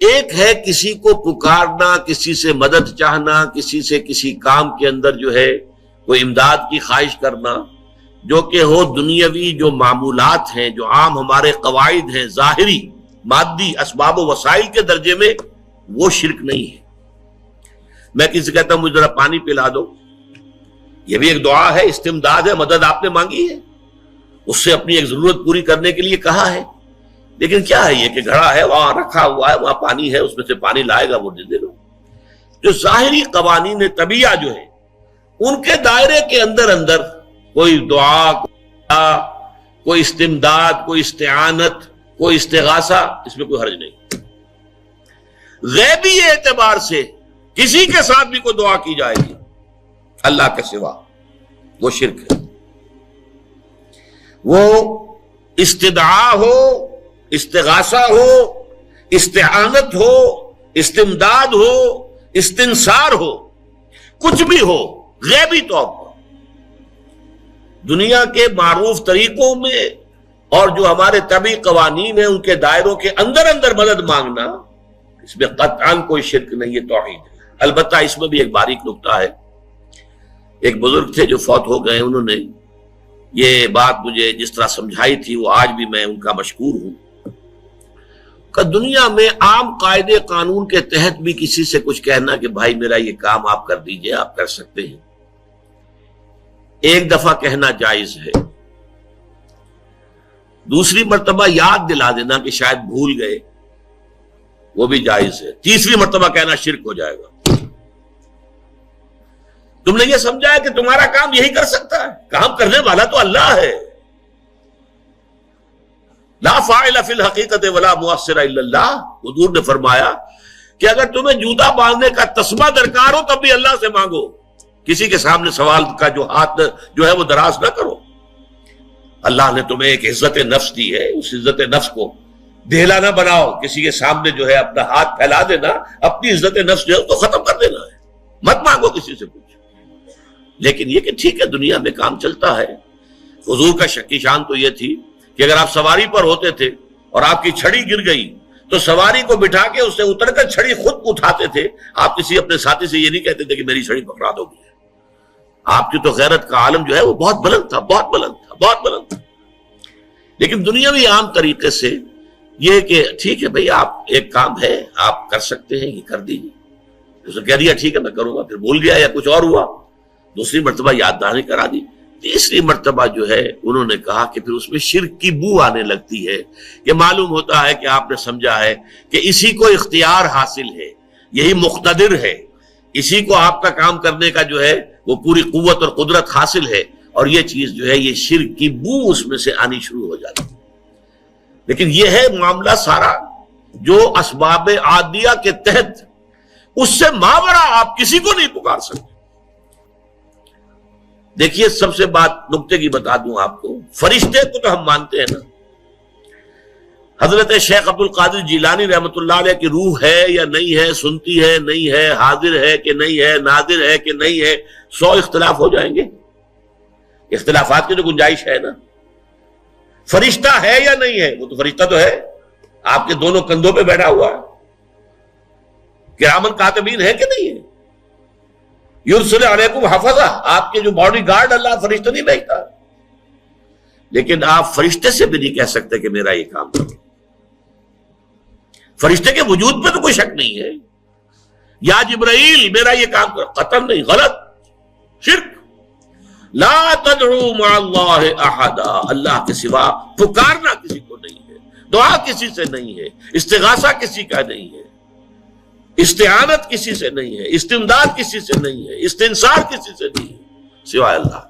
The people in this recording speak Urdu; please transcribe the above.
ایک ہے کسی کو پکارنا، کسی سے مدد چاہنا، کسی سے کسی کام کے اندر جو ہے کوئی امداد کی خواہش کرنا، جو کہ ہو دنیاوی جو معمولات ہیں، جو عام ہمارے قواعد ہیں، ظاہری مادی اسباب و وسائل کے درجے میں، وہ شرک نہیں ہے۔ میں کسی سے کہتا ہوں مجھے ذرا پانی پلا دو، یہ بھی ایک دعا ہے، استمداد ہے، مدد آپ نے مانگی ہے، اس سے اپنی ایک ضرورت پوری کرنے کے لیے کہا ہے۔ لیکن کیا ہے یہ کہ گھڑا ہے، وہاں رکھا ہوا ہے، وہاں پانی ہے، اس میں سے پانی لائے گا وہ دے دو۔ جو ظاہری قوانین طبیعہ جو ہے ان کے دائرے کے اندر اندر کوئی دعا، کوئی استمداد، کوئی استعانت، کوئی استغاثہ، اس میں کوئی حرج نہیں۔ غیبی اعتبار سے کسی کے ساتھ بھی کوئی دعا کی جائے گی اللہ کے سوا، وہ شرک ہے۔ وہ استدعا ہو، استغاثہ ہو، استعانت ہو، استمداد ہو، استنصار ہو، کچھ بھی ہو، غیبی طور پر دنیا کے معروف طریقوں میں اور جو ہمارے طبعی قوانین ہیں ان کے دائروں کے اندر اندر مدد مانگنا، اس میں قطعاً کوئی شرک نہیں ہے، توحید ہے۔ البتہ اس میں بھی ایک باریک نکتہ ہے۔ ایک بزرگ تھے جو فوت ہو گئے، انہوں نے یہ بات مجھے جس طرح سمجھائی تھی وہ آج بھی میں ان کا مشکور ہوں کہ دنیا میں عام قاعدے قانون کے تحت بھی کسی سے کچھ کہنا کہ بھائی میرا یہ کام آپ کر دیجئے، آپ کر سکتے ہیں، ایک دفعہ کہنا جائز ہے، دوسری مرتبہ یاد دلا دینا کہ شاید بھول گئے، وہ بھی جائز ہے، تیسری مرتبہ کہنا شرک ہو جائے گا۔ تم نے یہ سمجھا ہے کہ تمہارا کام یہی کر سکتا ہے، کام کرنے والا تو اللہ ہے۔ لا فاعل فی الحقیقت ولا مؤثر الا اللہ، حضور نے فرمایا کہ اگر تمہیں جوتا باندھنے کا تسمہ درکار ہو تب بھی اللہ سے مانگو، کسی کے سامنے سوال کا جو ہاتھ جو ہے وہ دراز نہ کرو۔ اللہ نے تمہیں ایک عزت نفس دی ہے، اس عزت نفس کو ڈھیلا نہ بناؤ، کسی کے سامنے جو ہے اپنا ہاتھ پھیلا دینا، اپنی عزت نفس جو ہے تو ختم کر دینا ہے، مت مانگو کسی سے کچھ۔ لیکن یہ کہ ٹھیک ہے دنیا میں کام چلتا ہے۔ حضور کا شکی شان تو یہ تھی کہ اگر آپ سواری پر ہوتے تھے اور آپ کی چھڑی گر گئی تو سواری کو بٹھا کے اس سے اتر کر چھڑی خود اٹھاتے تھے، آپ کسی اپنے ساتھی سے یہ نہیں کہتے تھے کہ میری چھڑی پکڑا دو گے۔ آپ کی تو غیرت کا عالم جو ہے وہ بہت بلند تھا، بہت بلند تھا، بہت بلند تھا۔ لیکن دنیاوی عام طریقے سے یہ کہ ٹھیک ہے بھئی آپ ایک کام ہے آپ کر سکتے ہیں، یہ کر دیجیے، اس نے کہہ دیا ٹھیک ہے میں کروں گا، پھر بھول گیا یا کچھ اور ہوا، دوسری مرتبہ یاد دہانی کرا دی، تیسری مرتبہ جو ہے انہوں نے کہا کہ پھر اس میں شرک کی بو آنے لگتی ہے کہ معلوم ہوتا ہے کہ آپ نے سمجھا ہے کہ اسی کو اختیار حاصل ہے، یہی مقتدر ہے، اسی کو آپ کا کام کرنے کا جو ہے وہ پوری قوت اور قدرت حاصل ہے، اور یہ چیز جو ہے یہ شرک کی بو اس میں سے آنی شروع ہو جاتی ہے۔ لیکن یہ ہے معاملہ سارا جو اسباب عادیہ کے تحت، اس سے ماورا آپ کسی کو نہیں پکار سکتے۔ دیکھیے سب سے بات نکتے کی بتا دوں آپ کو، فرشتے کو تو ہم مانتے ہیں نا، حضرت شیخ عبد القادر جیلانی رحمۃ اللہ علیہ کی روح ہے یا نہیں ہے، سنتی ہے نہیں ہے، حاضر ہے کہ نہیں ہے، ناظر ہے کہ نہیں ہے، 100 اختلاف ہو جائیں گے، اختلافات کی تو گنجائش ہے نا۔ فرشتہ ہے یا نہیں ہے، وہ تو فرشتہ تو ہے، آپ کے دونوں کندھوں پہ بیٹھا ہوا ہے، کرامن کاتبین ہے کہ نہیں ہے، یرسل علیکم حفظہ، آپ کے جو باڈی گارڈ اللہ فرشتہ نہیں بھیجتا، لیکن آپ فرشتے سے بھی نہیں کہہ سکتے کہ میرا یہ کام کرو۔ فرشتے کے وجود پہ تو کوئی شک نہیں ہے، یا جبرائیل میرا یہ کام کرو، قطعاً نہیں، غلط، شرک۔ لا تدعو مع اللہ احدا، اللہ کے سوا پکارنا کسی کو نہیں ہے، دعا کسی سے نہیں ہے، استغاثہ کسی کا نہیں ہے، استعانت کسی سے نہیں ہے، استمداد کسی سے نہیں ہے، استنصار کسی سے نہیں ہے سوائے اللہ۔